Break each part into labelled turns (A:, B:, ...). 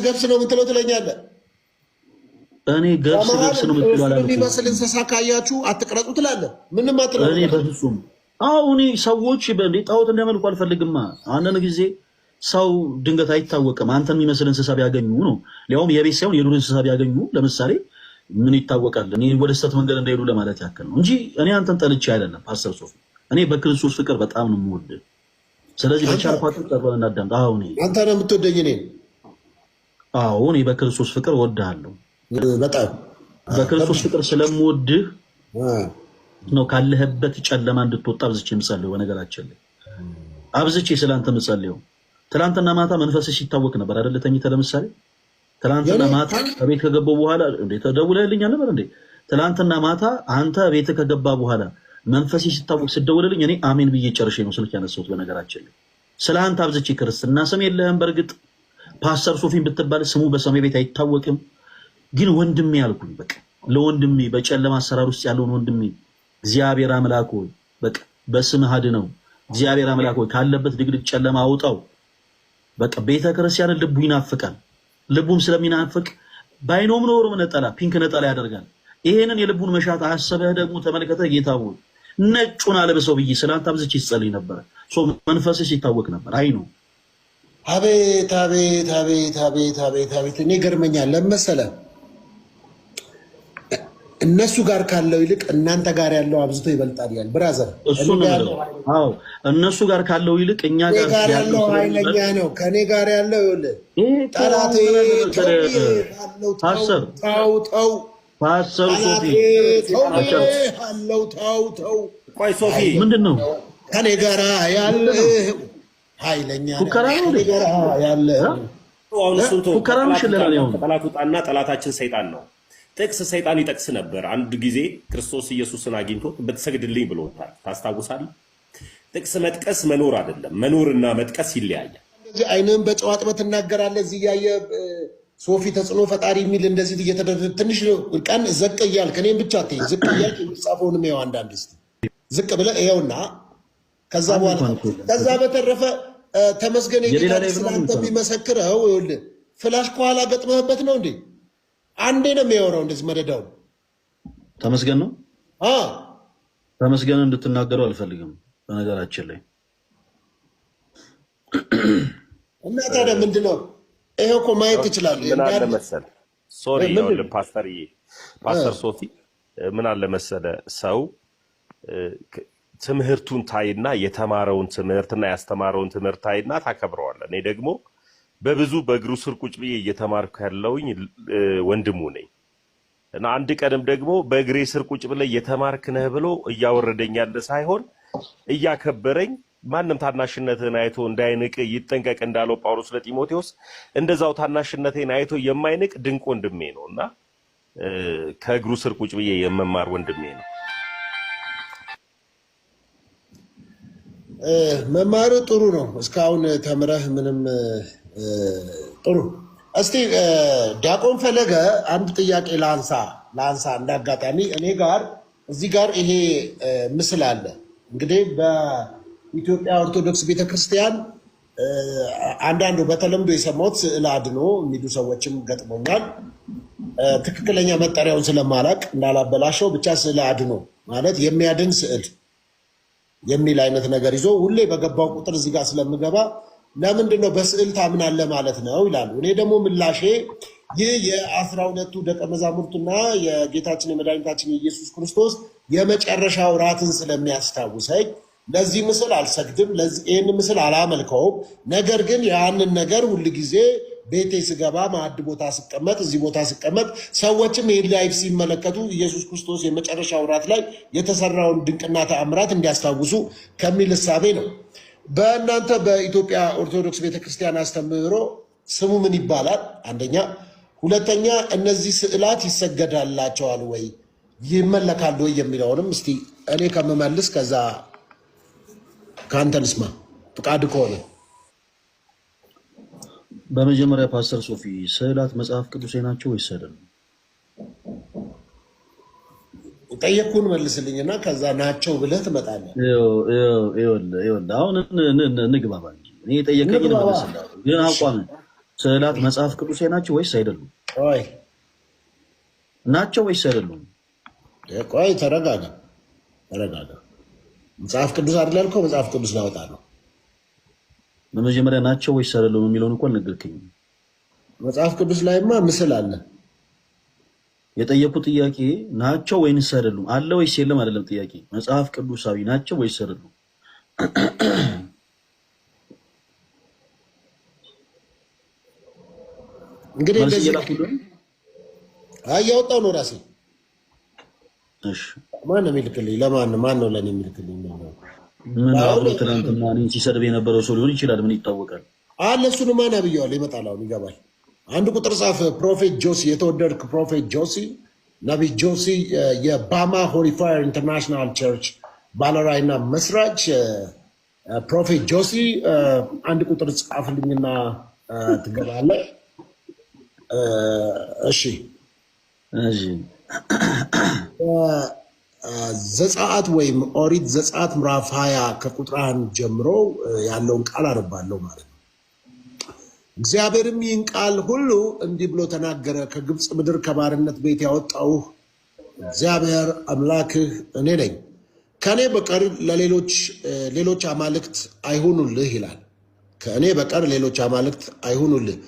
A: ገብስ ነው የምትለው ትለኛለህ።
B: እኔ ገብስ ነው የምትለው አላልኩም።
A: የሚመስል እንስሳ ካያችሁ አትቅረጹ ትላለህ። ምንም አትለው።
B: እኔ በፍጹም አሁን ሰዎች ጣዖት እንዲያመልኩ አልፈልግማ። አንዳንድ ጊዜ ሰው ድንገት አይታወቅም። አንተን የሚመስል እንስሳ ቢያገኙ ነው ሊያውም የቤት ሳይሆን የዱር እንስሳ ቢያገኙ ለምሳሌ ምን ይታወቃል? እኔ ወደ ስተት መንገድ እንዳይሄዱ ለማለት ያክል ነው እንጂ እኔ አንተን ጠልቼ አይደለም። ፓስተር ሶፊ እኔ በክርስቶስ ፍቅር በጣም ነው የምወድህ። ስለዚህ በቻልኳት ጠርበን እናዳምጥ። አሁን
A: አንተ ነው የምትወደኝ እኔ?
B: አዎ እኔ በክርስቶስ ፍቅር እወድሃለሁ።
A: በጣም
B: በክርስቶስ ፍቅር ስለምወድህ ነው ካለህበት ጨለማ እንድትወጣ አብዝቼ የምጸልየው። በነገራችን ላይ አብዝቼ ስለአንተ የምጸልየው ትናንትና ማታ መንፈስሽ ሲታወቅ ነበር አይደል? ተኝተህ ለምሳሌ ትናንትና ማታ ከቤት ከገባሁ በኋላ ተደውለህልኛል ነበር እንዴ? ትናንትና ማታ አንተ ቤት ከገባ በኋላ መንፈስሽ ሲታወቅ ስደውልልኝ እኔ አሜን ብዬ ጨርሼ ነው ስልክ ያነሳሁት። በነገራችን ላይ ስለ አንተ አብዝቼ ክርስትና ስም የለህም። በእርግጥ ፓስተር ሶፊን ብትባል ስሙ በሰማይ ቤት አይታወቅም። ግን ወንድሜ ያልኩኝ በቃ ለወንድሜ በጨለማ አሰራር ውስጥ ያለውን ወንድሜ እግዚአብሔር አምላክ ሆይ በቃ በስምህ አድነው። እግዚአብሔር አምላክ ሆይ ካለበት ድቅድቅ ጨለማ አውጣው። በቃ ቤተክርስቲያንን ልቡ ይናፍቃል። ልቡም ስለሚናፍቅ ባይኖም ኖሮ ነጠላ ፒንክ ነጠላ ያደርጋል። ይሄንን የልቡን መሻት አሰበህ ደግሞ ተመልከተህ ጌታ ሆይ ነጩን አለብሰው ብዬ ስላንተ አብዝቼ ይጸልይ ነበር። መንፈስሽ ይታወቅ ነበር። አይ ነው
A: አቤት አቤት አቤት አቤት አቤት አቤት። እኔ ገርመኛል ለመሰለህ እነሱ ጋር ካለው ይልቅ እናንተ ጋር ያለው አብዝቶ ይበልጣል ይላል ብራዘር።
B: እሱ ነው። አዎ እነሱ ጋር ካለው ይልቅ እኛ ጋር ያለው ኃይለኛ
A: ነው። ከኔ ጋር ያለው ይኸውልህ ጠላቴ
B: ፓስተር ፓስተር ሶፊ
A: አለው ተው
C: ቆይ ሶፊ
B: ምንድነው
A: ከኔ ጋር ያለው ኃይለኛ ነው።
B: ከኔ
A: ጋር ያለው
C: አሁን እሱን
B: ተው
C: ጠላቱ ጣና ጠላታችን ሰይጣን ነው። ጥቅስ ሰይጣን ይጠቅስ ነበር። አንድ ጊዜ ክርስቶስ ኢየሱስን አግኝቶ ብትሰግድልኝ ብሎታል። ታስታውሳለህ? ጥቅስ መጥቀስ መኖር አይደለም፣ መኖርና መጥቀስ ይለያያል።
A: እንደዚህ አይንም በጨዋጥበት እናገራለህ። እዚህ ያየ ሶፊ ተጽዕኖ ፈጣሪ የሚል እንደዚህ እየተደረገ ትንሽ ቀን ዘቅ እያልክ እኔም ብቻ አትይኝ ዝቅ እያልክ የሚጻፈውንም ይኸው አንዳንድ እስኪ ዝቅ ብለህ ይኸውና ከዛ በኋላ ከዛ በተረፈ ተመስገን ጌታ ስላንተ የሚመሰክረው ይኸውልህ ፍላሽ ከኋላ ገጥመህበት ነው እንዴ? አንዴ ነው የሚያወራው እንደዚህ መደዳው
B: ተመስገን ነው። ተመስገን እንድትናገረው አልፈልግም በነገራችን ላይ
A: እና ታዲያ ምንድነው ይሄው እኮ ማየት ትችላለህ።
C: ምን አለ መሰለህ ሶሪ ይኸውልህ ፓስተር ሶፊ ምን አለ መሰለህ ሰው ትምህርቱን ታይና የተማረውን ትምህርትና ያስተማረውን ትምህርት ታይና ታከብረዋለህ። እኔ ደግሞ በብዙ በእግሩ ስር ቁጭ ብዬ እየተማርኩ ያለውኝ ወንድሙ ነኝ እና አንድ ቀንም ደግሞ በእግሬ ስር ቁጭ ብለህ እየተማርክ ነህ ብሎ እያወረደኝ ያለ ሳይሆን እያከበረኝ ማንም ታናሽነትህን አይቶ እንዳይንቅ ይጠንቀቅ እንዳለው ጳውሎስ ለጢሞቴዎስ እንደዛው ታናሽነቴን አይቶ የማይንቅ ድንቅ ወንድሜ ነው እና ከእግሩ ስር ቁጭ ብዬ የመማር ወንድሜ ነው።
A: መማሩ ጥሩ ነው። እስካሁን ተምረህ ምንም ጥሩ። እስቲ ዲያቆን ፈለገ አንድ ጥያቄ ላንሳ እንዳጋጣሚ እኔ ጋር እዚህ ጋር ይሄ ምስል አለ። እንግዲህ በኢትዮጵያ ኦርቶዶክስ ቤተክርስቲያን አንዳንዱ በተለምዶ የሰማሁት ስዕል አድኖ የሚሉ ሰዎችም ገጥሞኛል። ትክክለኛ መጠሪያውን ስለማላቅ እንዳላበላሸው ብቻ ስዕል አድኖ ማለት የሚያድን ስዕል የሚል አይነት ነገር ይዞ ሁሌ በገባው ቁጥር እዚህ ጋር ስለምገባ ለምንድን ነው በስዕል ታምናለህ ማለት ነው ይላሉ። እኔ ደግሞ ምላሼ ይህ የ12ቱ ደቀ መዛሙርቱና የጌታችን የመድኃኒታችን የኢየሱስ ክርስቶስ የመጨረሻው ራትን ስለሚያስታውሰኝ ለዚህ ምስል አልሰግድም፣ ይህን ምስል አላመልከውም። ነገር ግን ያንን ነገር ሁል ጊዜ ቤቴ ስገባ ማዕድ ቦታ ስቀመጥ፣ እዚህ ቦታ ስቀመጥ ሰዎችም ይህን ላይፍ ሲመለከቱ ኢየሱስ ክርስቶስ የመጨረሻው ራት ላይ የተሰራውን ድንቅና ተአምራት እንዲያስታውሱ ከሚል እሳቤ ነው። በእናንተ በኢትዮጵያ ኦርቶዶክስ ቤተክርስቲያን አስተምህሮ ስሙ ምን ይባላል? አንደኛ። ሁለተኛ እነዚህ ስዕላት ይሰገዳላቸዋል ወይ ይመለካሉ ወይ የሚለውንም እስቲ እኔ ከምመልስ ከዛ ከአንተ ልስማ ፍቃድ ከሆነ።
B: በመጀመሪያ ፓስተር ሶፊ ስዕላት መጽሐፍ ቅዱሴ ናቸው ወይስ አይደለም?
A: ጠየቅኩህን መልስልኝና ከዛ ናቸው ብለህ ትመጣለህ።
B: ይኸውልህ አሁን እንግባባ እንጂ እኔ የጠየቀኝን መልስልሃለሁ። ግን ስዕላት መጽሐፍ ቅዱሳዊ ናቸው ወይስ አይደሉም?
A: ቆይ
B: ናቸው ወይስ አይደሉም?
A: ቆይ ተረጋጋ። መጽሐፍ ቅዱስ አይደል ያልከው? መጽሐፍ ቅዱስ ላወጣ ነው።
B: በመጀመሪያ ናቸው ወይስ አይደሉም የሚለውን እንኳን ነገርከኝ።
A: መጽሐፍ ቅዱስ ላይማ ምስል አለ።
B: የጠየቁት ጥያቄ ናቸው ወይንስ አይደሉም፣ አለ ወይስ የለም አይደለም ጥያቄ። መጽሐፍ ቅዱሳዊ ናቸው ወይስ አይደሉም?
A: እንግዲህ እንደዚህ እያወጣሁ ነው ራሴ።
B: እሺ
A: ማን ነው የሚልክልኝ? ማን ነው ለኔ የሚልክልኝ?
B: ምን አብሮ ትናንትና እኔን ሲሰድብ የነበረው ሰው ሊሆን ይችላል። ምን ይታወቃል?
A: አለ እሱንማ ነብዬዋለሁ። ይመጣል፣ አሁን ይገባል። አንድ ቁጥር ጻፍ። ፕሮፌት ጆሲ፣ የተወደድክ ፕሮፌት ጆሲ፣ ነቢይ ጆሲ የባማ ሆሊ ፋየር ኢንተርናሽናል ቸርች ባለራዕይና መስራች ፕሮፌት ጆሲ አንድ ቁጥር ጻፍልኝና ትገባለህ። እሺ ዘጸአት ወይም ኦሪት ዘጸአት ምዕራፍ 20 ከቁጥር 1 ጀምሮ ያለውን ቃል አነባለሁ ማለት ነው። እግዚአብሔርም ይህን ቃል ሁሉ እንዲህ ብሎ ተናገረ። ከግብፅ ምድር ከባርነት ቤት ያወጣሁህ እግዚአብሔር አምላክህ እኔ ነኝ። ከእኔ በቀር ሌሎች አማልክት አይሁኑልህ ይላል። ከእኔ በቀር ሌሎች አማልክት አይሁኑልህ።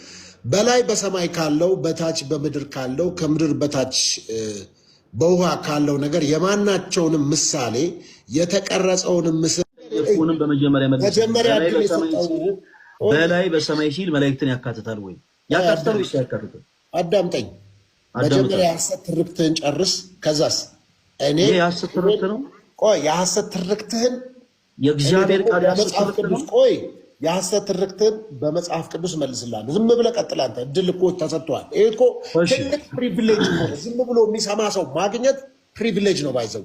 A: በላይ በሰማይ ካለው በታች በምድር ካለው ከምድር በታች በውሃ ካለው ነገር የማናቸውንም ምሳሌ የተቀረጸውንም ምስል
B: በመጀመሪያ በላይ በሰማይ ሲል መላእክትን ያካትታል ወይ? ያካትታል ወይስ ያካትታል?
A: አዳምጠኝ። መጀመሪያ የሐሰት ትርክትህን ጨርስ። ከዛስ እኔ
B: የሐሰት ትርክት ነው።
A: ቆይ የሐሰት ትርክትህን
B: የእግዚአብሔር ቃል
A: መጽሐፍ ቅዱስ ቆይ የሐሰት ትርክትህን በመጽሐፍ ቅዱስ መልስልሃለሁ። ዝም ብለህ ቀጥል። አንተ እድል እኮ ተሰጥቷል። ይሄ እኮ ትልቅ ፕሪቪሌጅ ነው። ዝም ብሎ የሚሰማ ሰው ማግኘት ፕሪቪሌጅ ነው። ባይዘው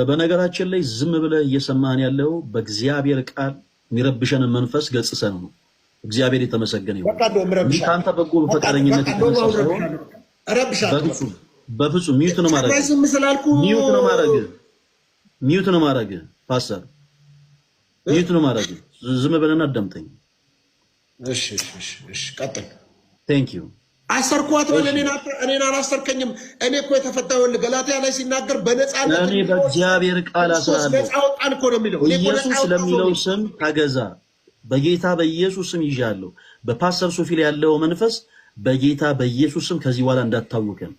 B: በነገራችን ላይ ዝም ብለህ እየሰማህን ያለው በእግዚአብሔር ቃል የሚረብሸንን መንፈስ ገጽሰን ነው። እግዚአብሔር የተመሰገነ ይሁን። ከአንተ በጎ ፈቃደኝነት በፍጹም ሚዩት ነው ማድረግ ፓስተር ሚዩት ነው ማድረግ። ዝም ብለና አዳምጠኝ።
A: እሺ ቀጥል።
B: ቴንክ ዩ
A: አሰርኳት በል። እኔን አላሰርከኝም። እኔ እኮ የተፈታው ገላትያ ላይ ሲናገር በነፃነት
B: እኔ በእግዚአብሔር ቃል አስራለሁ።
A: ነፃ ወጣን እኮ ነው የሚለው።
B: ኢየሱስ ስለሚለው ስም ተገዛ። በጌታ በኢየሱስ ስም ይዣለሁ። በፓስተር ሶፊ ላይ ያለው መንፈስ በጌታ በኢየሱስ ስም ከዚህ በኋላ እንዳታውከን።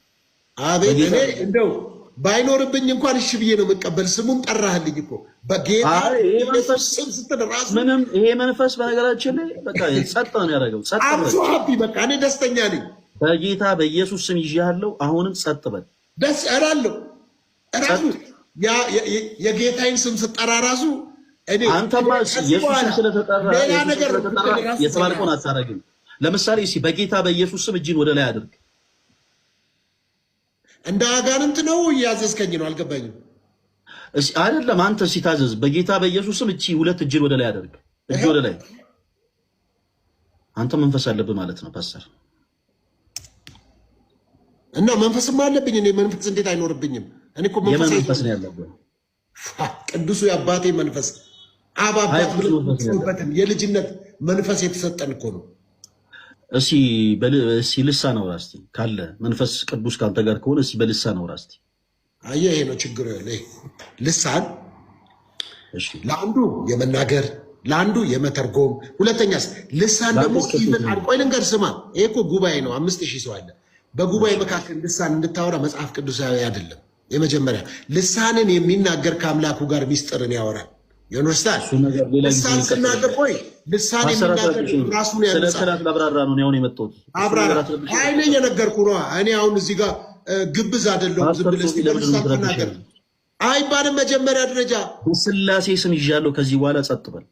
A: አቤት። እኔ እንደው ባይኖርብኝ እንኳን እሺ ብዬ ነው የምቀበል። ስሙን ጠራህልኝ እኮ በጌታ በኢየሱስ ስም ስትል ራሱ
B: ምንም ይሄ መንፈስ በነገራችን ላይ በቃ ጸጥ ነው ያደረገው። ጸጥ
A: አብሶ በቃ እኔ ደስተኛ ነኝ።
B: በጌታ በኢየሱስ ስም ይዣለሁ። አሁንም ጸጥ በል።
A: ደስ እላለሁ። ራሱ የጌታዬን ስም ስጠራ ራሱ እኔ
B: አንተማ ኢየሱስን ስለተጠራ
A: ሌላ ነገር
B: የተባልከውን አታረግም። ለምሳሌ እሺ በጌታ በኢየሱስ ስም እጅን ወደ ላይ አድርግ።
A: እንደ አጋንንት ነው እያዘዝከኝ ነው? አልገባኝም።
B: እሺ አይደለም፣ አንተ ሲታዘዝ በጌታ በኢየሱስ ስም እቺ ሁለት እጅን ወደ ላይ አድርግ። እጅ ወደ ላይ። አንተ መንፈስ አለብህ ማለት ነው ፓስተር።
A: እና መንፈስም አለብኝ እኔ። መንፈስ እንዴት አይኖርብኝም? እኔ እኮ
B: መንፈስ ነው ያለብህ።
A: ቅዱስ የአባቴ መንፈስ አባባት ብለበትን የልጅነት መንፈስ የተሰጠን እኮ ነው።
B: እሺ ልሳን አውራ እስቲ ካለ መንፈስ ቅዱስ ካንተ ጋር ከሆነ እሺ በልሳን አውራ እስቲ።
A: አየህ ይሄ ነው ችግሩ። ልሳን ለአንዱ የመናገር ለአንዱ የመተርጎም፣ ሁለተኛስ ልሳን ደግሞ ቆይ ልንገር ስማ። ይሄ እኮ ጉባኤ ነው፣ 5000 ሰው አለ። በጉባኤ መካከል ልሳን እንድታወራ መጽሐፍ ቅዱሳዊ አይደለም። የመጀመሪያ ልሳንን የሚናገር ከአምላኩ ጋር ሚስጥርን ያወራል። ዩኒቨርሲታል ልሳን ስናገር ቆይ ልሳን የሚናገር ራሱን ያነሳል።
B: ለአብራራ ነው ያው የመጣሁት።
A: አብራራ አይኔ የነገርኩህ ነው። እኔ አሁን እዚህ ጋር ግብዝ አይደለሁም። ዝም ብለህ እስቲ ልሳን ተናገር አይባልም። መጀመሪያ ደረጃ
B: በስላሴ ስም ይዣለሁ። ከዚህ በኋላ ጸጥ በል።